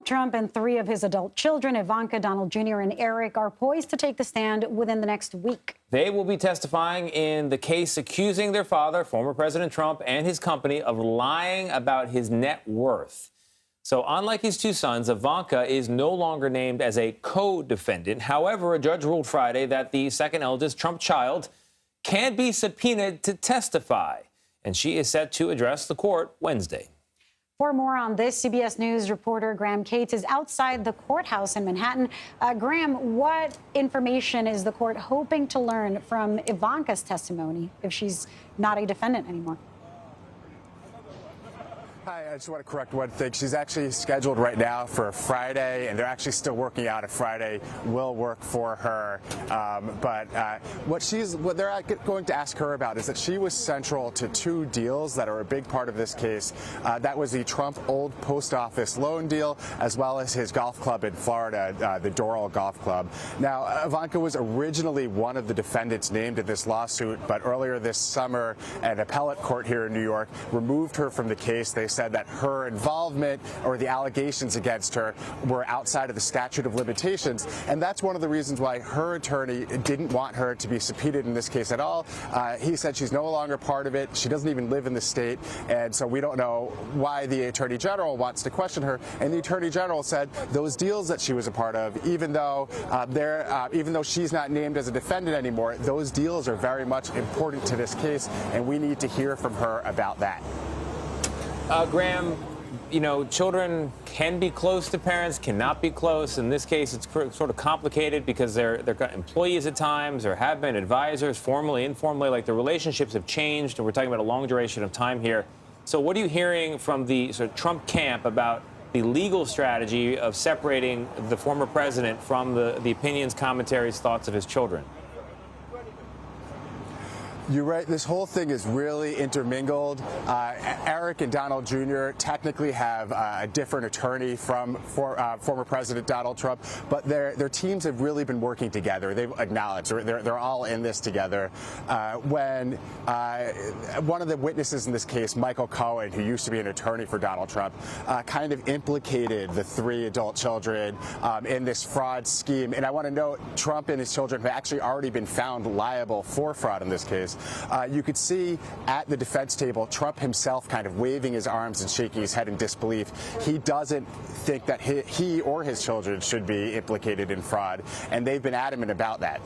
Trump and three of his adult children, Ivanka, Donald Jr., and Eric, are poised to take the stand within the next week. They will be testifying in the case accusing their father, former President Trump, and his company of lying about his net worth. So unlike his two sons, Ivanka is no longer named as a co-defendant. However, a judge ruled Friday that the second eldest Trump child can be subpoenaed to testify, and she is set to address the court Wednesday. For more on this, CBS News reporter Graham Cates is outside the courthouse in Manhattan. Graham, what information is the court hoping to learn from Ivanka's testimony if she's not a defendant anymore? Hi, I just want to correct one thing. She's actually scheduled right now for Friday, and they're actually still working out if Friday will work for her. What they're going to ask her about is that she was central to two deals that are a big part of this case. That was the Trump old post office loan deal, as well as his golf club in Florida, the Doral Golf Club. Now, Ivanka was originally one of the defendants named in this lawsuit, but earlier this summer, an appellate court here in New York removed her from the case. They said that her involvement or the allegations against her were outside of the statute of limitations, and that's one of the reasons why her attorney didn't want her to be subpoenaed in this case at all. He said she's no longer part of it. She doesn't even live in the state, and so we don't know why the attorney general wants to question her. And the attorney general said those deals that she was a part of, even though she's not named as a defendant anymore, those deals are very much important to this case, and we need to hear from her about that. Graham, you know, children can be close to parents, cannot be close. In this case, it's sort of complicated because they're employees at times or have been advisors, formally, informally. Like, the relationships have changed, and we're talking about a long duration of time here. So what are you hearing from the sort of Trump camp about the legal strategy of separating the former president from the opinions, commentaries, thoughts of his children? You're right. This whole thing is really intermingled. Eric and Donald Jr. technically have a different attorney from former President Donald Trump, but their teams have really been working together. They've acknowledged they're all in this together. When one of the witnesses in this case, Michael Cohen, who used to be an attorney for Donald Trump, kind of implicated the three adult children in this fraud scheme. And I want to note, Trump and his children have actually already been found liable for fraud in this case. You could see at the defense table Trump himself kind of waving his arms and shaking his head in disbelief. He doesn't think that he or his children should be implicated in fraud, and they've been adamant about that.